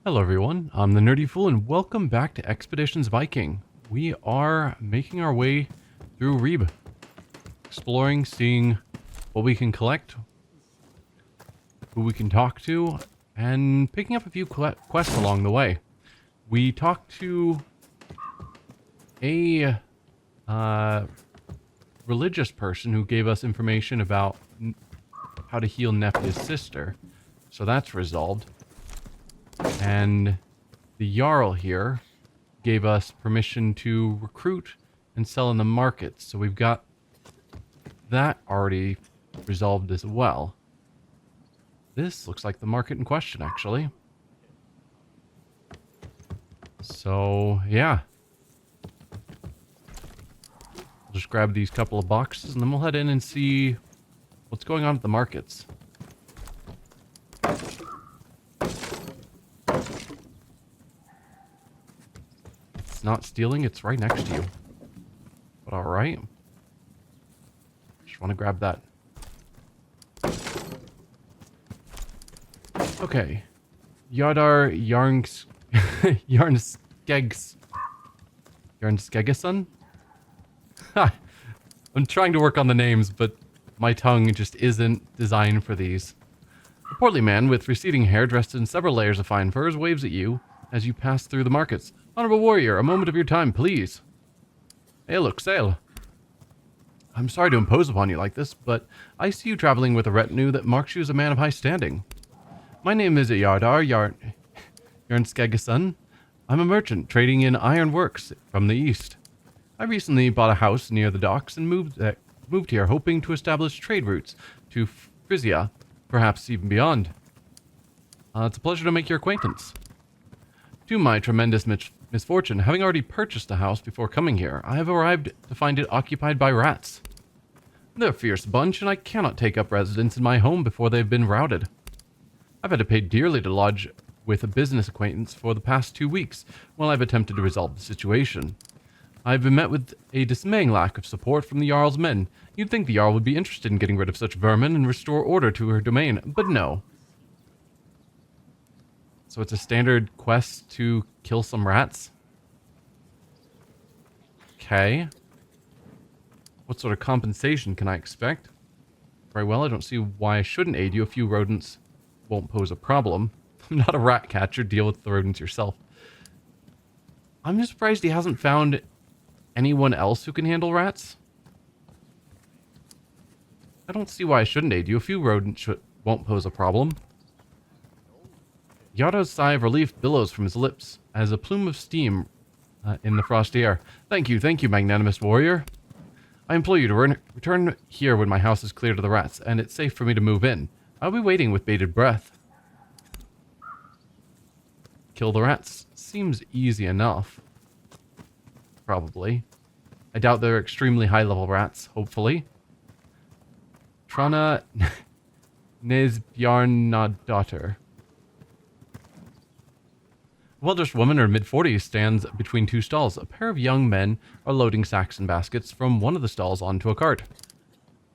Hello everyone, I'm the Nerdy Fool and welcome back to Expeditions Viking. We are making our way through Reeb, exploring, seeing what we can collect, who we can talk to, and picking up a few quests along the way. We talked to a religious person who gave us information about how to heal Nefta's sister, so that's resolved. And the Jarl here gave us permission to recruit and sell in the market. So we've got that already resolved as well. This looks like the market in question, actually. So, yeah. I'll just grab these couple of boxes and then we'll head in and see what's going on at the markets. Not stealing, it's right next to you. But alright. Just want to grab that. Okay. Yadar Yarnskegason? Ha! I'm trying to work on the names, but my tongue just isn't designed for these. A portly man with receding hair dressed in several layers of fine furs waves at you as you pass through the markets. Honorable warrior, a moment of your time, please. Hey, look, sail. I'm sorry to impose upon you like this, but I see you traveling with a retinue that marks you as a man of high standing. My name is Yardar Yarnskegason. I'm a merchant trading in iron works from the east. I recently bought a house near the docks and moved here hoping to establish trade routes to Frisia, perhaps even beyond. It's a pleasure to make your acquaintance. To my tremendous misfortune, having already purchased the house before coming here, I have arrived to find it occupied by rats. They're a fierce bunch, and I cannot take up residence in my home before they've been routed. I've had to pay dearly to lodge with a business acquaintance for the past 2 weeks while I've attempted to resolve the situation. I've been met with a dismaying lack of support from the Jarl's men. You'd think the Jarl would be interested in getting rid of such vermin and restore order to her domain, but no. So it's a standard quest to kill some rats? Okay. What sort of compensation can I expect? Very well, I don't see why I shouldn't aid you. A few rodents won't pose a problem. I'm not a rat catcher. Deal with the rodents yourself. I'm just surprised he hasn't found anyone else who can handle rats. I don't see why I shouldn't aid you. A few rodents won't pose a problem. Yada's sigh of relief billows from his lips as a plume of steam in the frosty air. Thank you, magnanimous warrior. I implore you to return here when my house is cleared of the rats, and it's safe for me to move in. I'll be waiting with bated breath. Kill the rats. Seems easy enough. Probably. I doubt they're extremely high-level rats, hopefully. Trana Nesbjarnadottir. A well-dressed woman in her mid-40s stands between two stalls. A pair of young men are loading sacks and baskets from one of the stalls onto a cart.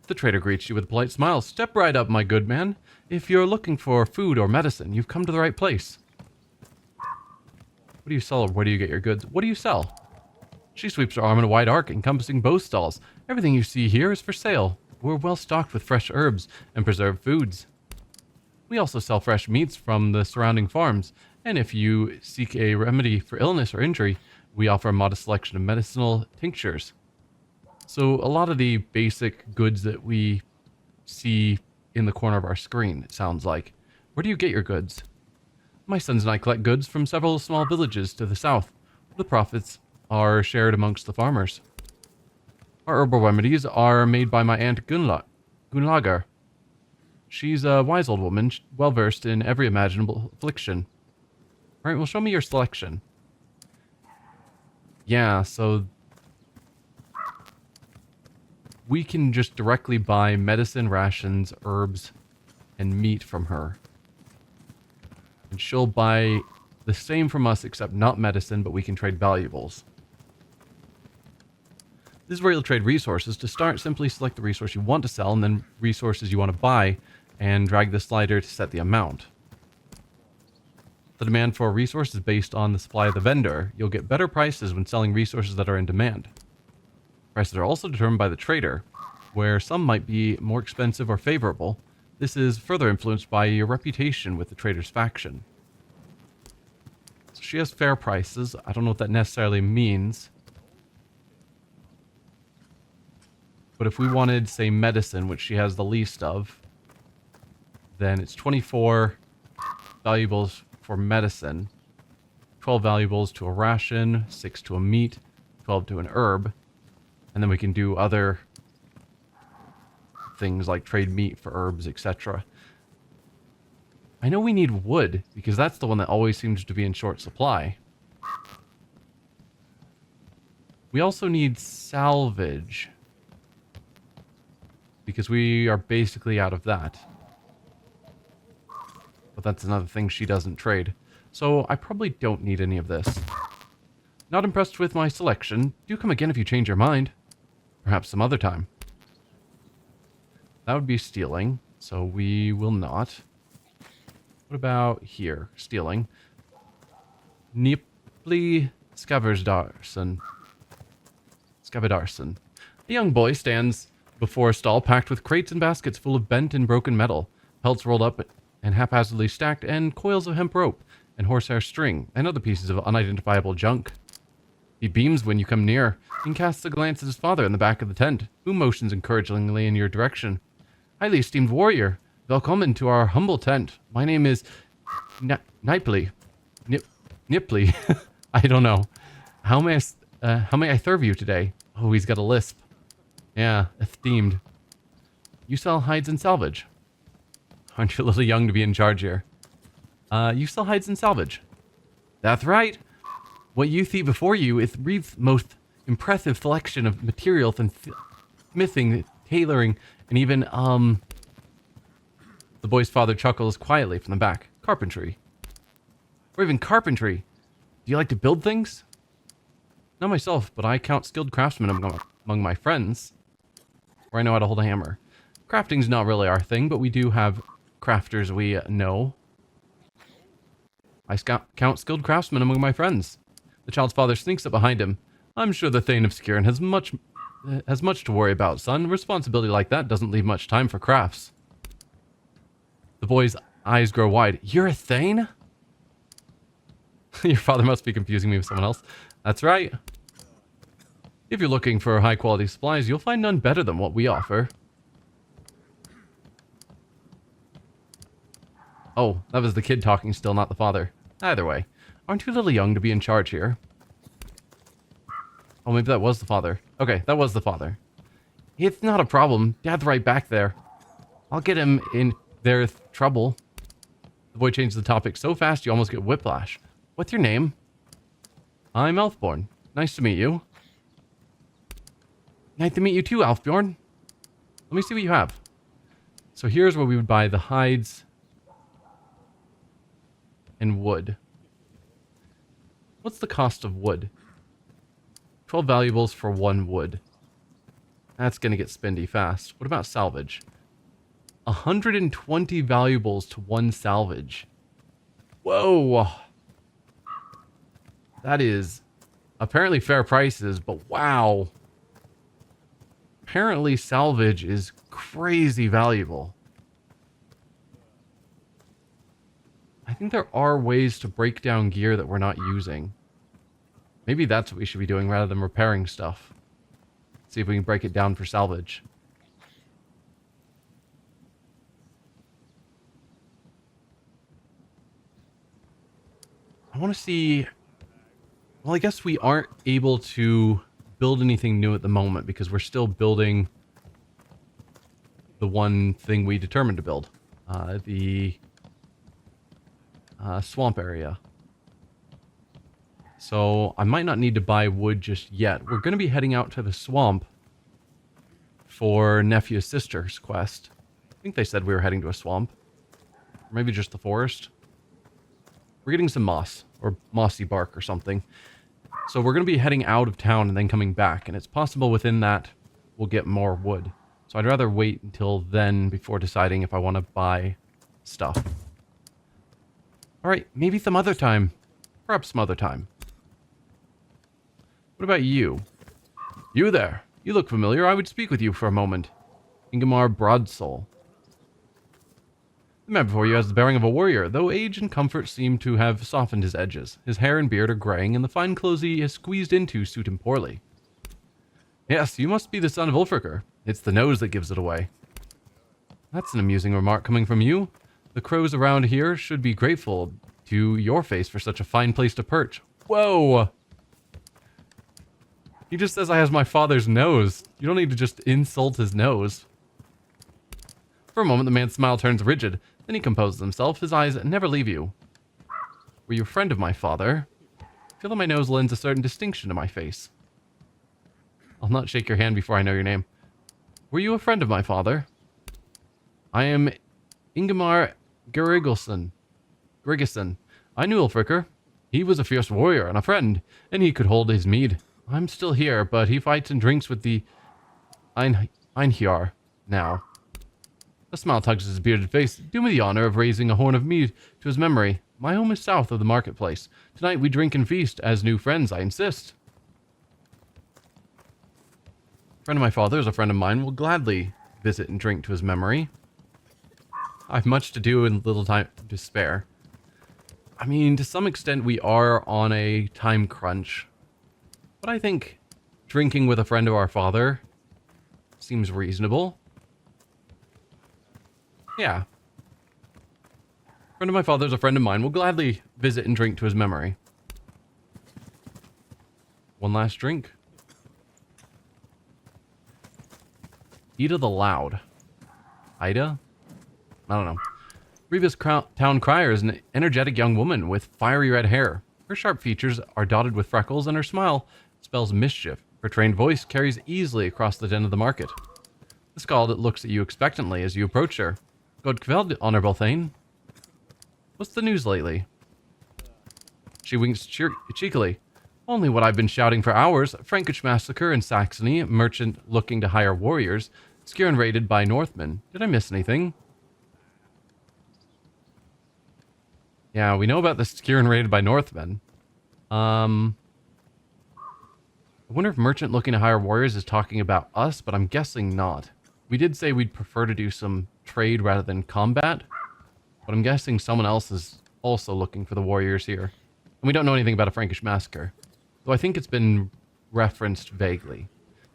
The trader greets you with a polite smile. Step right up, my good man. If you're looking for food or medicine, you've come to the right place. What do you sell or where do you get your goods? What do you sell? She sweeps her arm in a wide arc, encompassing both stalls. Everything you see here is for sale. We're well stocked with fresh herbs and preserved foods. We also sell fresh meats from the surrounding farms. And if you seek a remedy for illness or injury, we offer a modest selection of medicinal tinctures. So a lot of the basic goods that we see in the corner of our screen, it sounds like. Where do you get your goods? My sons and I collect goods from several small villages to the south. The profits are shared amongst the farmers. Our herbal remedies are made by my aunt Gunlagar. She's a wise old woman, well versed in every imaginable affliction. Alright, well, show me your selection. Yeah, so we can just directly buy medicine, rations, herbs, and meat from her. And she'll buy the same from us, except not medicine, but we can trade valuables. This is where you'll trade resources. To start, simply select the resource you want to sell, and then resources you want to buy, and drag the slider to set the amount. The demand for a resource is based on the supply of the vendor. You'll get better prices when selling resources that are in demand. Prices are also determined by the trader, where some might be more expensive or favorable. This is further influenced by your reputation with the trader's faction. So she has fair prices. I don't know what that necessarily means. But if we wanted, say, medicine, which she has the least of, then it's 24 valuables for medicine, 12 valuables to a ration, 6 to a meat, 12 to an herb, and then we can do other things like trade meat for herbs, etc. I know we need wood, because that's the one that always seems to be in short supply. We also need salvage, because we are basically out of that. But that's another thing she doesn't trade. So I probably don't need any of this. Not impressed with my selection. Do come again if you change your mind. Perhaps some other time. That would be stealing, so we will not. What about here? Stealing. Nipli Skavedarson. Skavedarson. A young boy stands before a stall packed with crates and baskets full of bent and broken metal, pelts rolled up and haphazardly stacked, and coils of hemp rope, and horsehair string, and other pieces of unidentifiable junk. He beams when you come near, and casts a glance at his father in the back of the tent, who motions encouragingly in your direction. Highly esteemed warrior, welcome to our humble tent. My name is Nipli. Nipli. I don't know. How may I serve you today? Oh, he's got a lisp. Yeah, esteemed. You sell hides and salvage. Aren't you a little young to be in charge here? You sell hides and salvage. That's right. What you see before you is Reed's most impressive selection of materials and smithing, tailoring, and even, the boy's father chuckles quietly from the back. Carpentry. Or even carpentry. Do you like to build things? Not myself, but I count skilled craftsmen among my friends. Or I know how to hold a hammer. Crafting's not really our thing, but we do have crafters we know. I count skilled craftsmen among my friends. The child's father sneaks up behind him. I'm sure the Thane of Skirin has much to worry about, son. Responsibility like that doesn't leave much time for crafts. The boy's eyes grow wide. You're a Thane? Your father must be confusing me with someone else. That's right. If you're looking for high-quality supplies, you'll find none better than what we offer. Oh, that was the kid talking still, not the father. Either way, aren't you a little young to be in charge here? Oh, maybe that was the father. Okay, that was the father. It's not a problem. Dad's right back there. I'll get him in their trouble. The boy changed the topic so fast you almost get whiplash. What's your name? I'm Elfborn. Nice to meet you. Nice to meet you too, Alfbjorn. Let me see what you have. So here's where we would buy the hides and wood. What's the cost of wood? 12 valuables for 1 wood. That's going to get spendy fast. What about salvage? 120 valuables to 1 salvage. Whoa. That is apparently fair prices, but wow. Apparently salvage is crazy valuable. I think there are ways to break down gear that we're not using. Maybe that's what we should be doing rather than repairing stuff. See if we can break it down for salvage. I want to see... Well, I guess we aren't able to build anything new at the moment because we're still building the one thing we determined to build. The swamp area. So I might not need to buy wood just yet. We're going to be heading out to the swamp for Nephew's sister's quest. I think they said we were heading to a swamp. Or maybe just the forest. We're getting some moss, or mossy bark or something. So we're going to be heading out of town and then coming back. And it's possible within that we'll get more wood. So I'd rather wait until then before deciding if I want to buy stuff. Alright, maybe some other time. Perhaps some other time. What about you? You there. You look familiar. I would speak with you for a moment. Ingmar Broadsoul. The man before you has the bearing of a warrior, though age and comfort seem to have softened his edges. His hair and beard are graying, and the fine clothes he has squeezed into suit him poorly. Yes, you must be the son of Ulfricer. It's the nose that gives it away. That's an amusing remark coming from you. The crows around here should be grateful to your face for such a fine place to perch. Whoa! He just says I have my father's nose. You don't need to just insult his nose. For a moment, the man's smile turns rigid. Then he composes himself. His eyes never leave you. Were you a friend of my father? I feel that my nose lends a certain distinction to my face. I'll not shake your hand before I know your name. Were you a friend of my father? I am Ingemar Grigisson. I knew Ulfricer. He was a fierce warrior and a friend, and he could hold his mead. I'm still here, but he fights and drinks with the Einhjar now. A smile tugs his bearded face. Do me the honor of raising a horn of mead to his memory. My home is south of the marketplace. Tonight we drink and feast as new friends, I insist. A friend of my father's, a friend of mine, will gladly visit and drink to his memory. I've much to do and little time to spare. I mean, to some extent we are on a time crunch. But I think drinking with a friend of our father seems reasonable. Yeah. A friend of my father's, a friend of mine, will gladly visit and drink to his memory. One last drink. Ida the Loud. Ida? I don't know. Reva's town crier is an energetic young woman with fiery red hair. Her sharp features are dotted with freckles, and her smile spells mischief. Her trained voice carries easily across the den of the market. The skald looks at you expectantly as you approach her. God kveld, Honorable Thane. What's the news lately? She winks cheekily. Only what I've been shouting for hours. Frankish massacre in Saxony, merchant looking to hire warriors. Skjern raided by Northmen. Did I miss anything? Yeah, we know about the Skjern raided by Northmen. I wonder if merchant looking to hire warriors is talking about us, but I'm guessing not. We did say we'd prefer to do some trade rather than combat, but I'm guessing someone else is also looking for the warriors here. And we don't know anything about a Frankish massacre, though I think it's been referenced vaguely.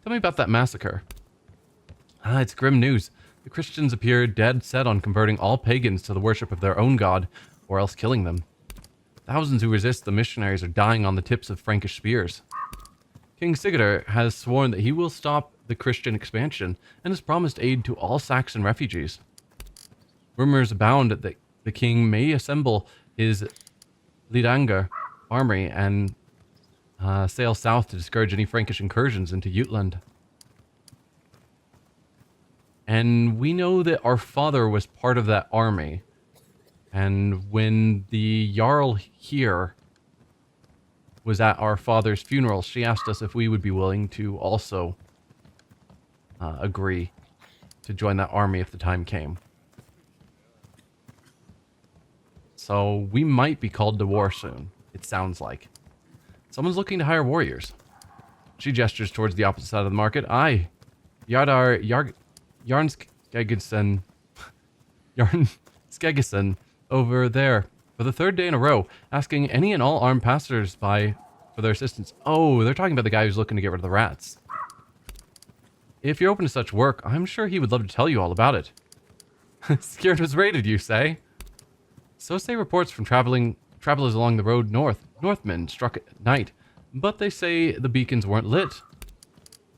Tell me about that massacre. It's grim news. The Christians appear dead set on converting all pagans to the worship of their own god, or else killing them. Thousands who resist the missionaries are dying on the tips of Frankish spears. King Sigurd has sworn that he will stop the Christian expansion and has promised aid to all Saxon refugees. Rumors abound that the king may assemble his Lidanger army and sail south to discourage any Frankish incursions into Jutland. And we know that our father was part of that army. And when the Jarl here was at our father's funeral, she asked us if we would be willing to also agree to join that army if the time came. So we might be called to war soon, it sounds like. Someone's looking to hire warriors. She gestures towards the opposite side of the market. Aye, Yarn Skegison over there for the third day in a row, asking any and all armed passers-by for their assistance. Oh, they're talking about the guy who's looking to get rid of the rats. If you're open to such work, I'm sure he would love to tell you all about it. Skjern was raided, you say? So say reports from travelers along the road north. Northmen struck at night, but they say the beacons weren't lit.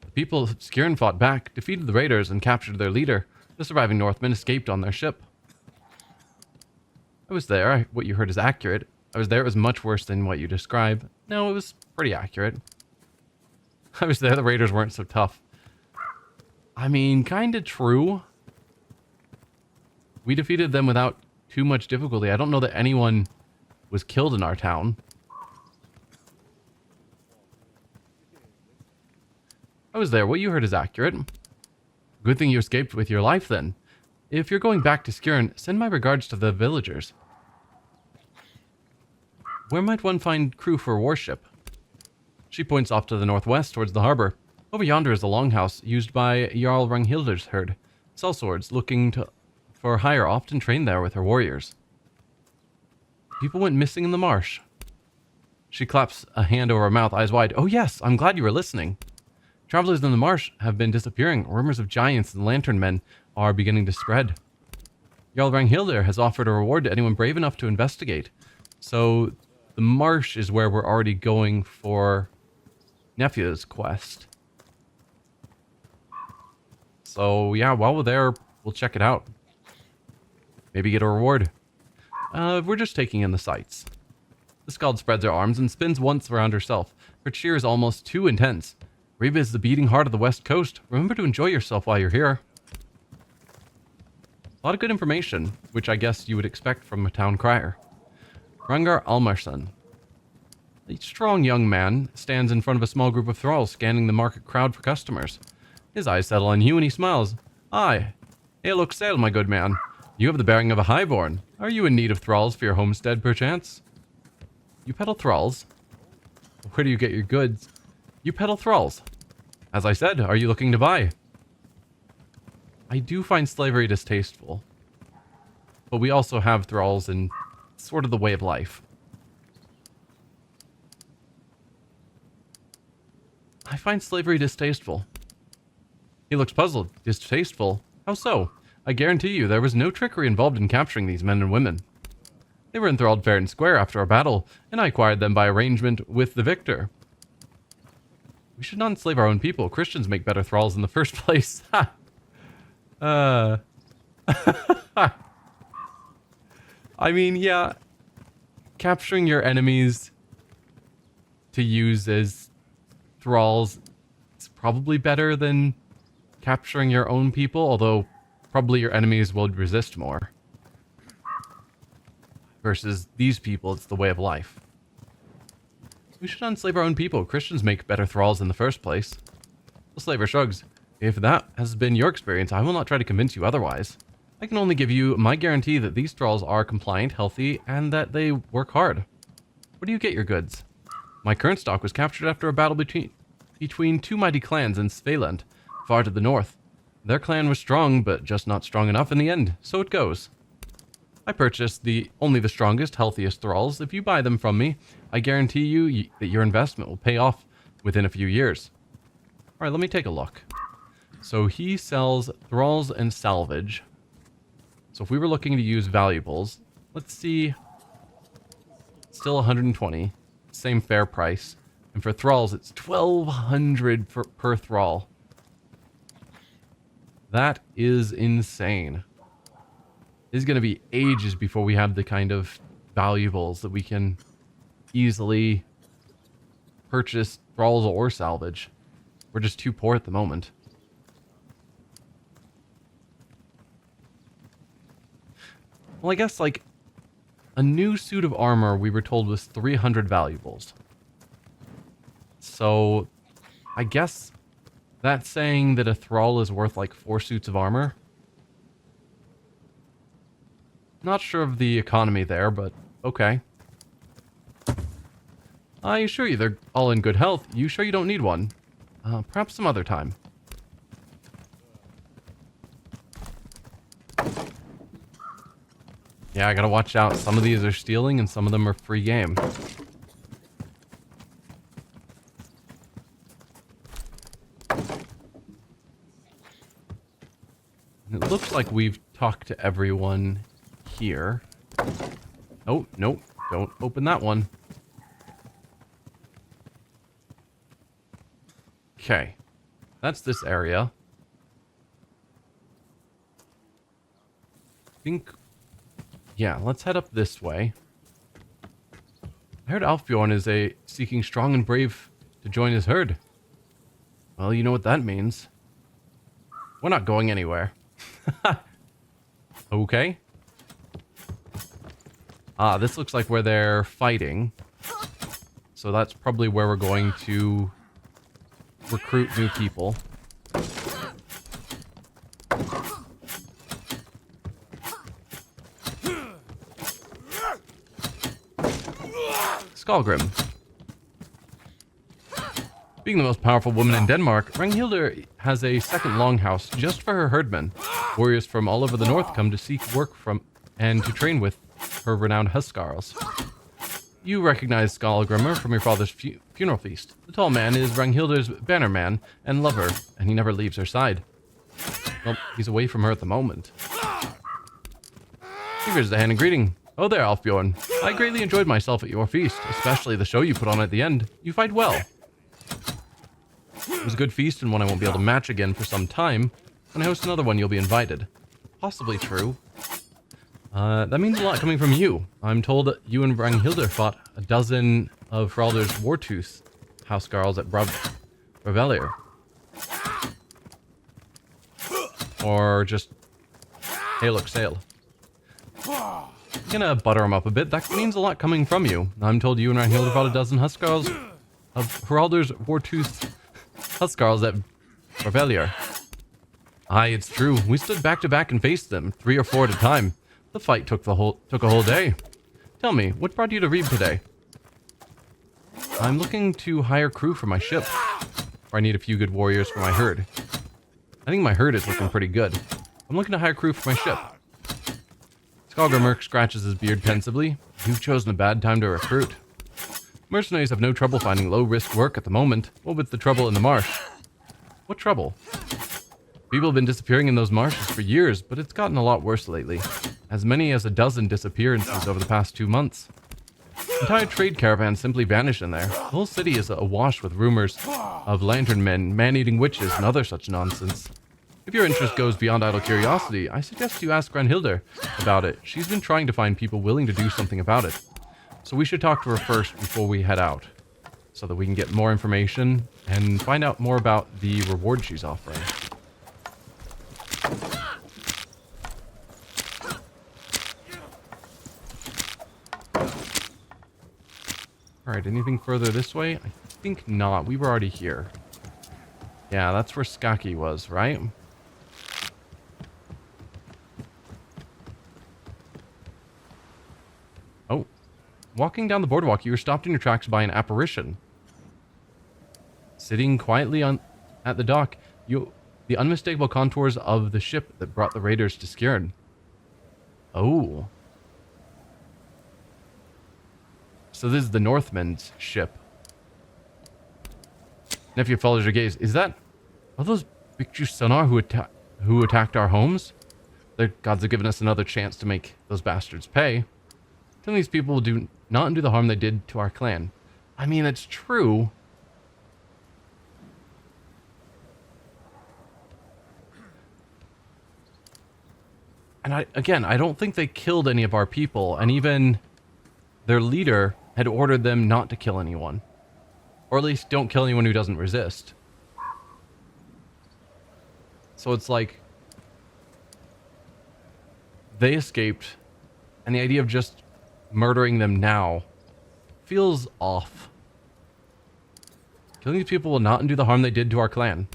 The people of Skjern fought back, defeated the raiders, and captured their leader. The surviving Northmen escaped on their ship. I was there. What you heard is accurate. I was there. It was much worse than what you describe. No, it was pretty accurate. I was there. The raiders weren't so tough. I mean, kind of true. We defeated them without too much difficulty. I don't know that anyone was killed in our town. I was there. What you heard is accurate. Good thing you escaped with your life, then. If you're going back to Skjern, send my regards to the villagers. Where might one find crew for a warship? She points off to the northwest towards the harbor. Over yonder is the longhouse used by Jarl Ranghilder's herd. Sellswords looking for hire often train there with her warriors. People went missing in the marsh. She claps a hand over her mouth, eyes wide. Oh yes, I'm glad you were listening. Travelers in the marsh have been disappearing. Rumors of giants and lantern men are beginning to spread. Jarl Ranghilder has offered a reward to anyone brave enough to investigate. So the marsh is where we're already going for Nephew's quest. So yeah, while we're there, we'll check it out. Maybe get a reward. We're just taking in the sights. The skald spreads her arms and spins once around herself. Her cheer is almost too intense. Riva is the beating heart of the west coast. Remember to enjoy yourself while you're here. A lot of good information, which I guess you would expect from a town crier. Rangar Almarsson. A strong young man stands in front of a small group of thralls scanning the market crowd for customers. His eyes settle on you and he smiles. Aye. Hail Oxel, my good man. You have the bearing of a highborn. Are you in need of thralls for your homestead, perchance? You peddle thralls? Where do you get your goods? You peddle thralls. As I said, are you looking to buy? I do find slavery distasteful. But we also have thralls in sort of the way of life. I find slavery distasteful. He looks puzzled. Distasteful? How so? I guarantee you there was no trickery involved in capturing these men and women. They were enthralled fair and square after our battle, and I acquired them by arrangement with the victor. We should not enslave our own people. Christians make better thralls in the first place. I mean, yeah. Capturing your enemies to use as thralls is probably better than capturing your own people, although probably your enemies will resist more. Versus these people, it's the way of life. We should unslave our own people. Christians make better thralls in the first place. The slaver shrugs. If that has been your experience, I will not try to convince you otherwise. I can only give you my guarantee that these thralls are compliant, healthy, and that they work hard. Where do you get your goods? My current stock was captured after a battle between two mighty clans in Svealand, far to the north. Their clan was strong, but just not strong enough in the end, so it goes. I purchased only the strongest, healthiest thralls. If you buy them from me, I guarantee you that your investment will pay off within a few years. Alright, let me take a look. So he sells thralls and salvage. So if we were looking to use valuables, let's see. Still 120. Same fair price. And for thralls, it's 1,200 per thrall. That is insane. It's going to be ages before we have the kind of valuables that we can easily purchase thralls or salvage. We're just too poor at the moment. Well, I guess, like, a new suit of armor we were told was 300 valuables. So, I guess that's saying that a thrall is worth, like, 4 suits of armor. Not sure of the economy there, but okay. I assure you they're all in good health. You sure you don't need one? Perhaps some other time. Yeah, I gotta watch out. Some of these are stealing and some of them are free game. It looks like we've talked to everyone here. Oh, nope. Don't open that one. Okay. That's this area. I think... Yeah, let's head up this way. I heard Alfbjorn is seeking strong and brave to join his herd. Well, you know what that means. We're not going anywhere. Okay. Ah, this looks like where they're fighting. So that's probably where we're going to recruit new people. Skalgrim. Being the most powerful woman in Denmark, Ranghilder has a second longhouse just for her herdmen. Warriors from all over the north come to seek work from and to train with her renowned huscarls. You recognize Skalgrimr from your father's funeral feast. The tall man is Ranghilder's bannerman and lover, and he never leaves her side. Well, he's away from her at the moment. Here's the hand in greeting. Oh there, Alfbjorn. I greatly enjoyed myself at your feast, especially the show you put on at the end. You fight well. It was a good feast and one I won't be able to match again for some time. When I host another one, you'll be invited. Possibly true. That means a lot coming from you. I'm told that you and Ranghilder fought a dozen of Hraldr's Wartooth housecarls at Bravelir. Or just, hey look, sail. I'm gonna butter him up a bit. That means a lot coming from you. I'm told you and Ranghilder fought a dozen huscarls of Hraldr's Wartooth huscarls at Bravelir. Aye, it's true. We stood back to back and faced them, 3 or 4 at a time. The fight took a whole day. Tell me, what brought you to Reeb today? I'm looking to hire crew for my ship. Or I need a few good warriors for my herd. I think my herd is looking pretty good. I'm looking to hire crew for my ship. Skalgrimr scratches his beard pensively. You've chosen a bad time to recruit. Mercenaries have no trouble finding low-risk work at the moment. What with the trouble in the marsh? What trouble? People have been disappearing in those marshes for years, but it's gotten a lot worse lately. As many as a dozen disappearances over the past 2 months. Entire trade caravans simply vanish in there. The whole city is awash with rumors of lantern men, man-eating witches, and other such nonsense. If your interest goes beyond idle curiosity, I suggest you ask Ranghilder about it. She's been trying to find people willing to do something about it. So we should talk to her first before we head out, so that we can get more information and find out more about the reward she's offering. Alright, anything further this way? I think not. We were already here. Yeah, that's where Skaki was, right? Oh. Walking down the boardwalk, you were stopped in your tracks by an apparition. Sitting quietly at the dock, the unmistakable contours of the ship that brought the raiders to Skjern. Oh. So this is the Northmen's ship. Nephew follows your gaze. Is that... Are those Bikju Sonar who attacked our homes? The gods have given us another chance to make those bastards pay. Telling these people will do not undo the harm they did to our clan. I mean, it's true. And I don't think they killed any of our people, and even their leader had ordered them not to kill anyone. Or at least don't kill anyone who doesn't resist. So it's like they escaped, and the idea of just murdering them now feels off. Killing these people will not undo the harm they did to our clan.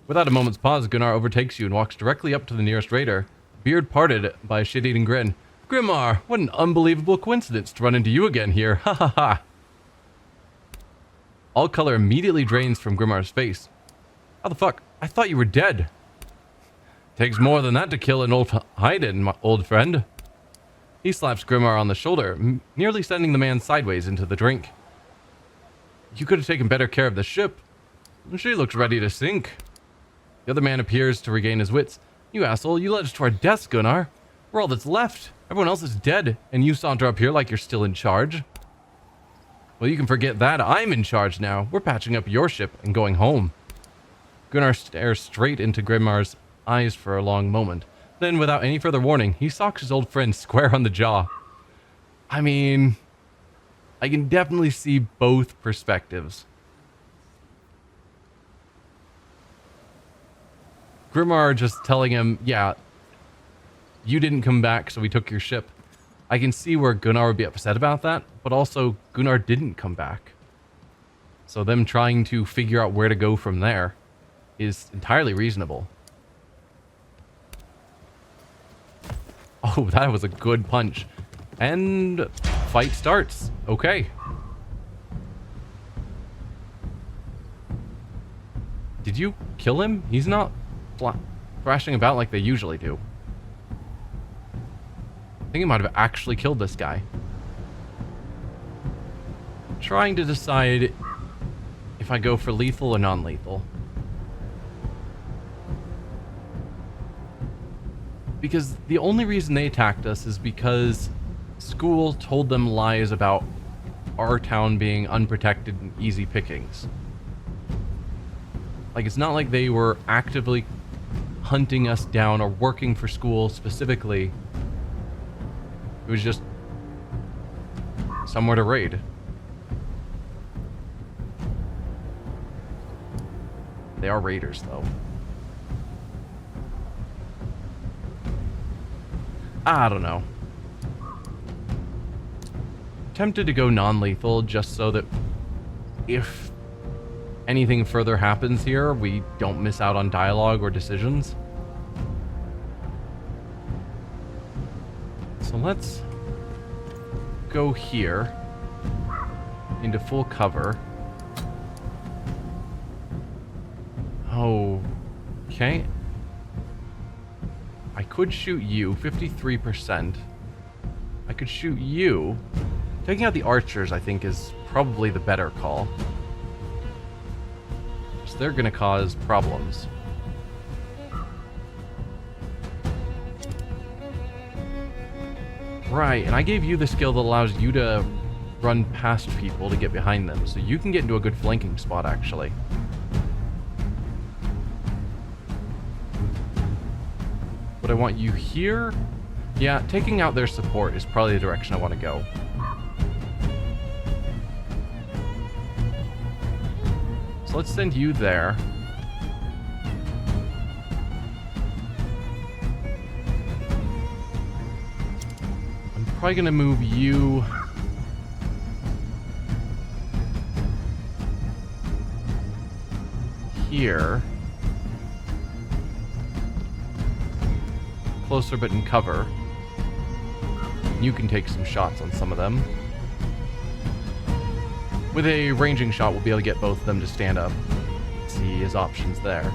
Without a moment's pause, Gunnar overtakes you and walks directly up to the nearest raider, beard parted by a shit-eating grin. Grimmar, what an unbelievable coincidence to run into you again here. Ha ha ha. All color immediately drains from Grimmar's face. How the fuck? I thought you were dead. Takes more than that to kill an old Haydn, my old friend. He slaps Grimmar on the shoulder, nearly sending the man sideways into the drink. You could have taken better care of the ship. She looks ready to sink. The other man appears to regain his wits. You asshole, you led us to our deaths, Gunnar. We're all that's left. Everyone else is dead, and you saunter up here like you're still in charge. Well, you can forget that. I'm in charge now. We're patching up your ship and going home. Gunnar stares straight into Grimmar's eyes for a long moment. Then, without any further warning, he socks his old friend square on the jaw. I mean, I can definitely see both perspectives. Grimmar just telling him, yeah, you didn't come back, so we took your ship. I can see where Gunnar would be upset about that, but also Gunnar didn't come back. So them trying to figure out where to go from there is entirely reasonable. Oh, that was a good punch. And fight starts. Okay. Did you kill him? He's not thrashing about like they usually do. I think he might have actually killed this guy. Trying to decide if I go for lethal or non-lethal. Because the only reason they attacked us is because school told them lies about our town being unprotected and easy pickings. Like, it's not like they were actively hunting us down or working for school specifically. It was just somewhere to raid. They are raiders, though. I don't know. Tempted to go non-lethal just so that if anything further happens here, we don't miss out on dialogue or decisions. So let's go here into full cover. Okay. I could shoot you, 53%. I could shoot you. Taking out the archers, I think, is probably the better call. So they're going to cause problems. Right, and I gave you the skill that allows you to run past people to get behind them, so you can get into a good flanking spot, actually. But I want you here. Yeah, taking out their support is probably the direction I want to go. So let's send you there. I'm probably going to move you here. Closer but in cover. You can take some shots on some of them. With a ranging shot, we'll be able to get both of them to stand up. See his options there.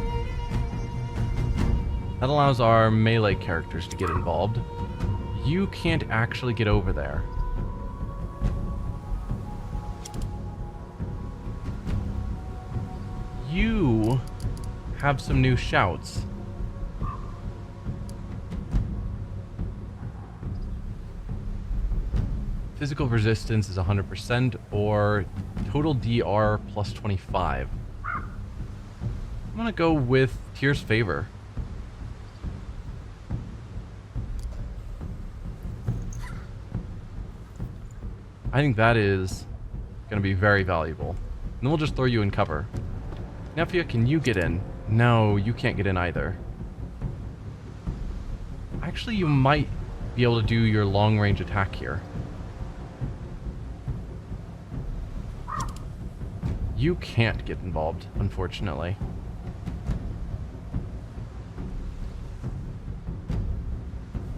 That allows our melee characters to get involved. You can't actually get over there. You have some new shouts. Physical resistance is 100% or total DR plus 25. I'm gonna go with Tyr's Favor. I think that is gonna be very valuable. And then we'll just throw you in cover. Nefia, can you get in? No, you can't get in either. Actually, you might be able to do your long range attack here. You can't get involved, unfortunately.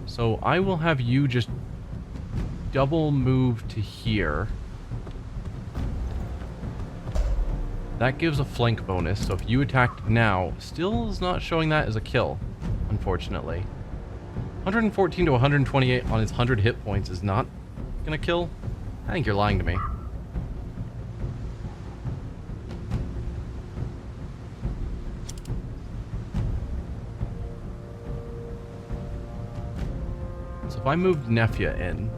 So I will have you just double move to here. That gives a flank bonus, so if you attacked now, still is not showing that as a kill, unfortunately. 114 to 128 on its 100 hit points is not gonna kill? I think you're lying to me. If I moved Nefia in,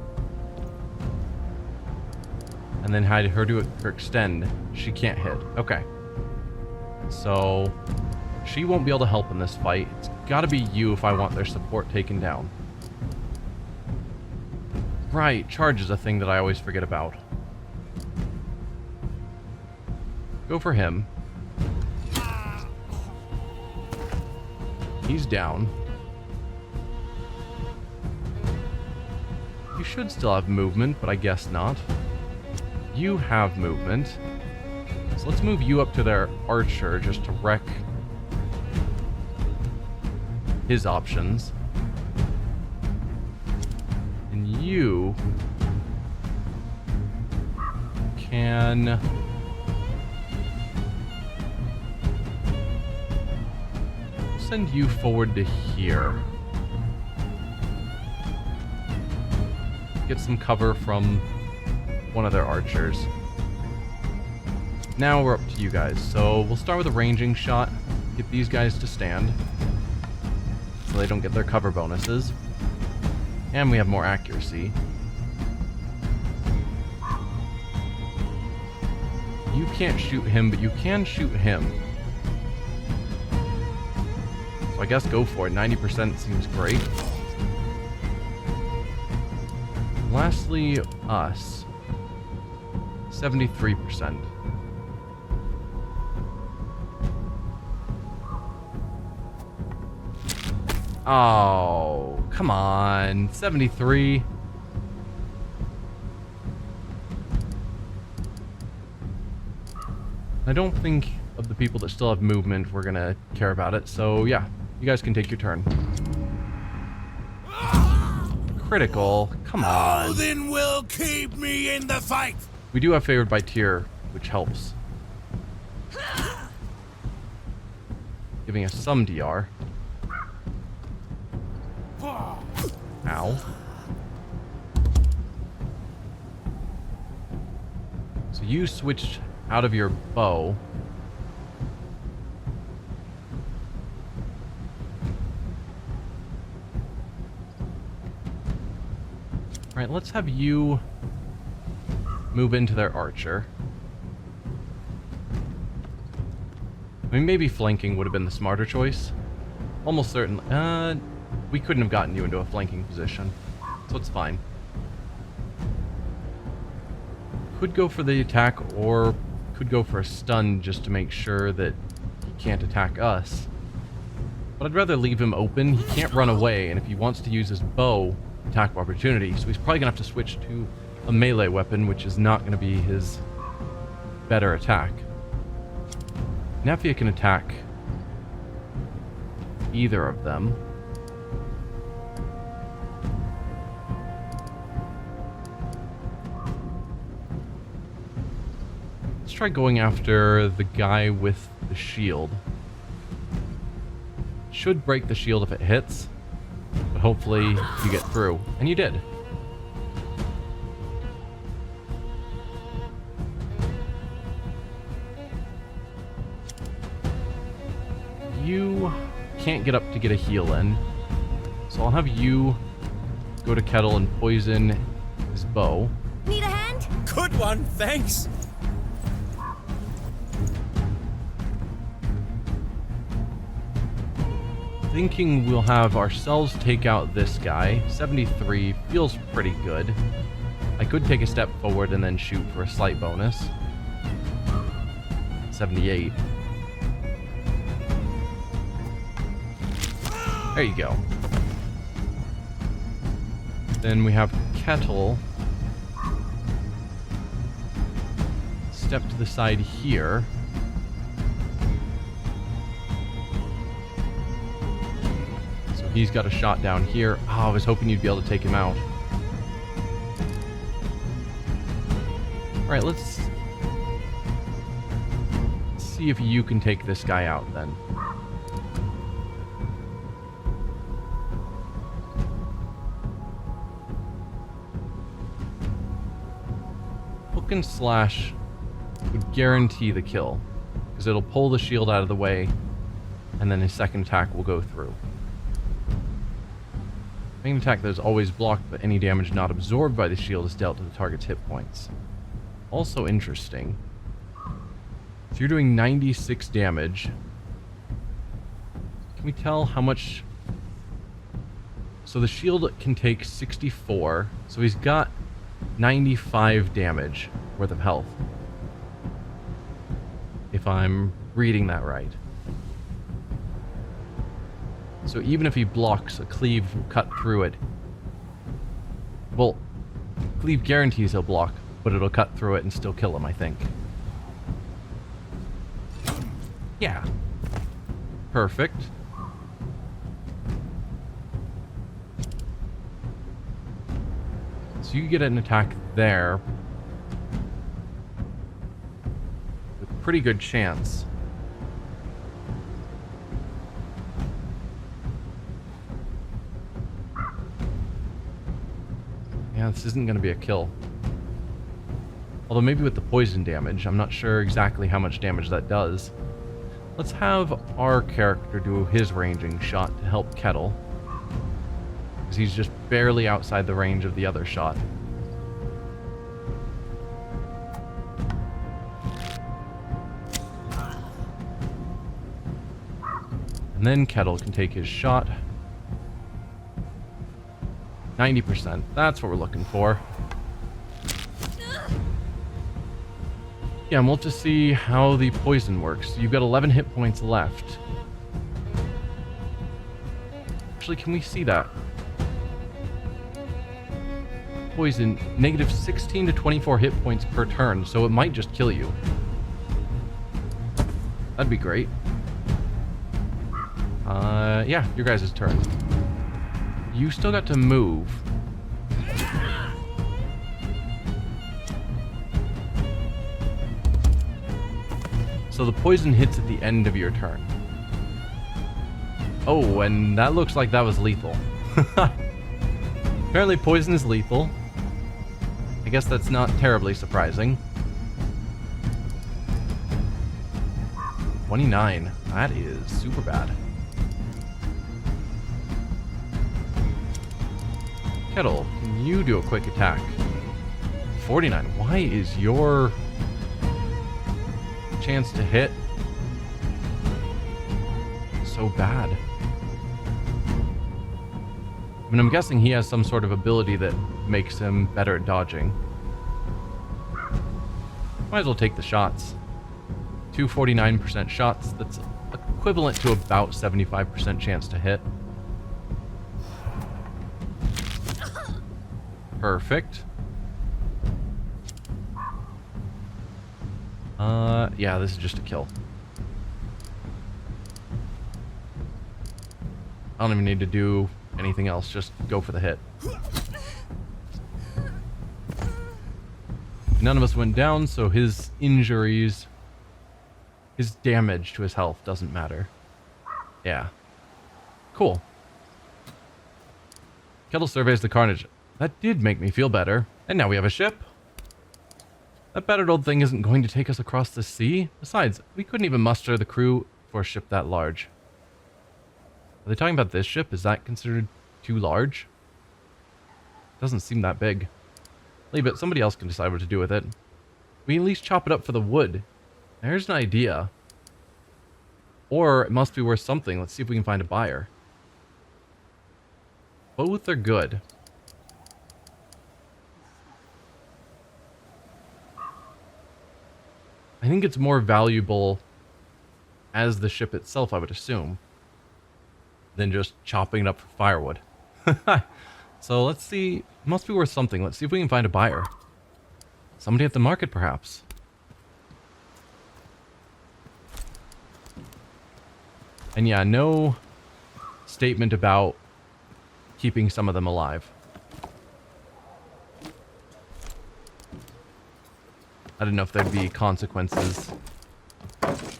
and then had her do her extend, she can't hit. Okay. So, she won't be able to help in this fight. It's gotta be you if I want their support taken down. Right, charge is a thing that I always forget about. Go for him. He's down. You should still have movement, but I guess not. You have movement. So let's move you up to their archer just to wreck his options. And you can send you forward to here. Get some cover from one of their archers. Now we're up to you guys. So we'll start with a ranging shot. Get these guys to stand so they don't get their cover bonuses. And we have more accuracy. You can't shoot him, but you can shoot him. So I guess go for it. 90% seems great. Lastly, us. 73%. Oh, come on. 73. I don't think of the people that still have movement we're gonna care about it, so yeah, you guys can take your turn. Critical, come on. Odin will keep me in the fight. We do have favored by tier, which helps. Giving us some DR. Ow. So you switched out of your bow. Alright, let's have you move into their archer. I mean, maybe flanking would have been the smarter choice. Almost certainly. We couldn't have gotten you into a flanking position, so it's fine. Could go for the attack, or could go for a stun just to make sure that he can't attack us. But I'd rather leave him open. He can't run away, and if he wants to use his bow, attack of opportunity, so he's probably gonna have to switch to a melee weapon, which is not gonna be his better attack. Nefia can attack either of them. Let's try going after the guy with the shield. Should break the shield if it hits, but hopefully you get through. And you did. You can't get up to get a heal in, so I'll have you go to Kettle and poison his bow. Need a hand? Good one, thanks. Thinking we'll have ourselves take out this guy. 73 feels pretty good. I could take a step forward and then shoot for a slight bonus. 78. There you go. Then we have Kettle. Step to the side here. So he's got a shot down here. Oh, I was hoping you'd be able to take him out. Alright, let's see if you can take this guy out then. Hook and slash would guarantee the kill, because it'll pull the shield out of the way, and then his second attack will go through. Main attack that is always blocked, but any damage not absorbed by the shield is dealt to the target's hit points. Also interesting. So you're doing 96 damage. Can we tell how much? So the shield can take 64, so he's got 95 damage worth of health, if I'm reading that right. So even if he blocks, a cleave will cut through it. Well, cleave guarantees he'll block, but it'll cut through it and still kill him, I think. Yeah. Perfect. So you get an attack there. pretty good chance. Yeah, this isn't going to be a kill. Although maybe with the poison damage, I'm not sure exactly how much damage that does. Let's have our character do his ranging shot to help Kettle, because he's just barely outside the range of the other shot. And then Kettle can take his shot. 90%. That's what we're looking for. Yeah, and we'll just see how the poison works. You've got 11 hit points left. Actually, can we see that? Poison, negative 16 to 24 hit points per turn, so it might just kill you. That'd be great. Yeah, your guys' turn. You still got to move. So the poison hits at the end of your turn. Oh, and that looks like that was lethal. Apparently poison is lethal. I guess that's not terribly surprising. 29. That is super bad. Kettle, can you do a quick attack? 49. Why is your chance to hit so bad? I mean, I'm guessing he has some sort of ability that makes him better at dodging. Might as well take the shots. 249% shots, that's equivalent to about 75% chance to hit. Perfect. Yeah, this is just a kill. I don't even need to do anything else, just go for the hit. None of us went down, so his injuries, his damage to his health doesn't matter. Yeah. Cool. Kettle surveys the carnage. That did make me feel better. And now we have a ship. That battered old thing isn't going to take us across the sea. Besides, we couldn't even muster the crew for a ship that large. Are they talking about this ship? Is that considered too large? Doesn't seem that big. Leave it. Somebody else can decide what to do with it. We at least chop it up for the wood. There's an idea. Or it must be worth something. Let's see if we can find a buyer. Both are good. I think it's more valuable as the ship itself, I would assume, than just chopping it up for firewood. So let's see. It must be worth something. Let's see if we can find a buyer. Somebody at the market, perhaps. And yeah, no statement about keeping some of them alive. I don't know if there'd be consequences.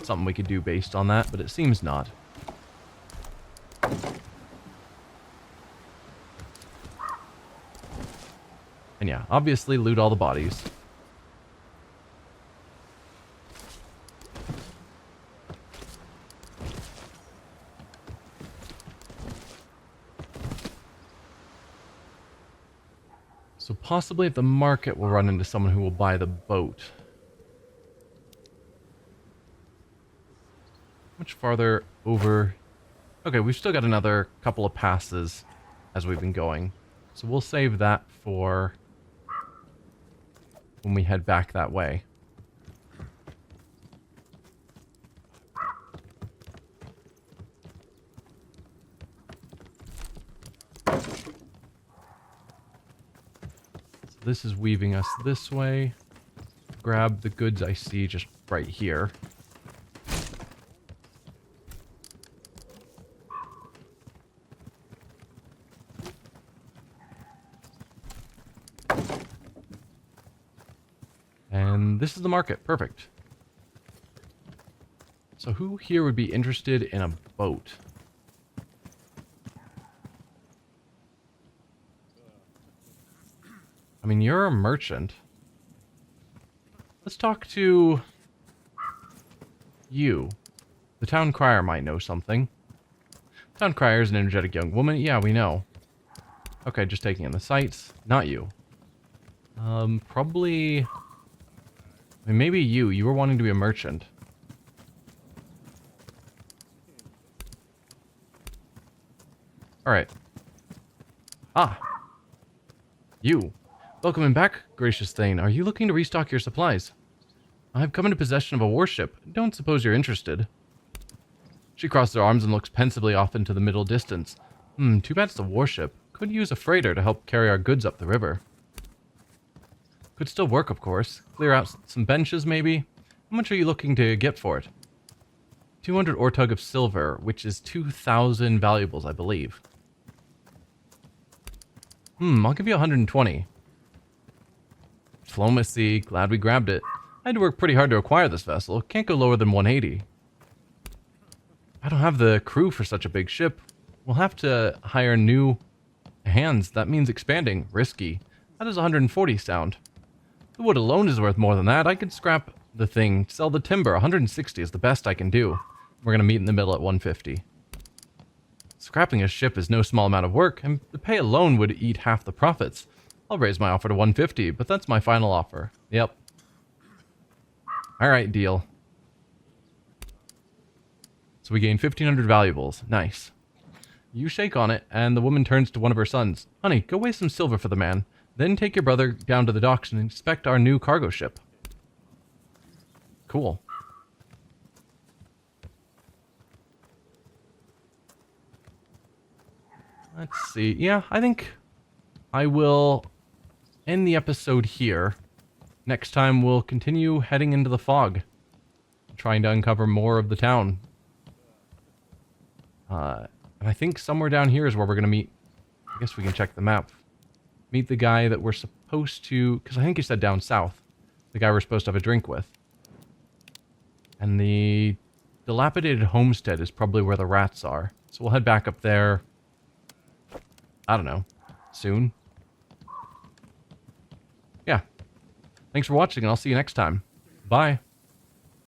Something we could do based on that, but it seems not. And yeah, obviously loot all the bodies. So possibly at the market we'll run into someone who will buy the boat. Much farther over. Okay, we've still got another couple of passes as we've been going. So we'll save that for when we head back that way. This is weaving us this way. Grab the goods I see just right here. And this is the market. Perfect. So who here would be interested in a boat? I mean, you're a merchant. Let's talk to you. The town crier might know something. Town crier is an energetic young woman. Yeah, we know. Okay, just taking in the sights. Not you. Probably... I mean, maybe you. You were wanting to be a merchant. Alright. Ah! You. Welcome back, gracious Thane. Are you looking to restock your supplies? I have come into possession of a warship. Don't suppose you're interested. She crosses her arms and looks pensively off into the middle distance. Too bad it's a warship. Could use a freighter to help carry our goods up the river. Could still work, of course. Clear out some benches, maybe? How much are you looking to get for it? 200 ortug of silver, which is 2,000 valuables, I believe. I'll give you 120. Diplomacy, glad we grabbed it. I had to work pretty hard to acquire this vessel. Can't go lower than 180. I don't have the crew for such a big ship. We'll have to hire new hands. That means expanding. Risky. How does 140 sound? The wood alone is worth more than that. I could scrap the thing, sell the timber. 160 is the best I can do. We're going to meet in the middle at 150. Scrapping a ship is no small amount of work, and the pay alone would eat half the profits. I'll raise my offer to 150, but that's my final offer. Yep. Alright, deal. So we gain 1,500 valuables. Nice. You shake on it, and the woman turns to one of her sons. Honey, go weigh some silver for the man. Then take your brother down to the docks and inspect our new cargo ship. Cool. Let's see. Yeah, I think I will end the episode here. Next time we'll continue heading into the fog, trying to uncover more of the town. And I think somewhere down here is where we're going to meet. I guess we can check the map. Meet the guy that we're supposed to... Because I think you said down south. The guy we're supposed to have a drink with. And the dilapidated homestead is probably where the rats are. So we'll head back up there... I don't know. Soon. Yeah. Thanks for watching, and I'll see you next time. Bye.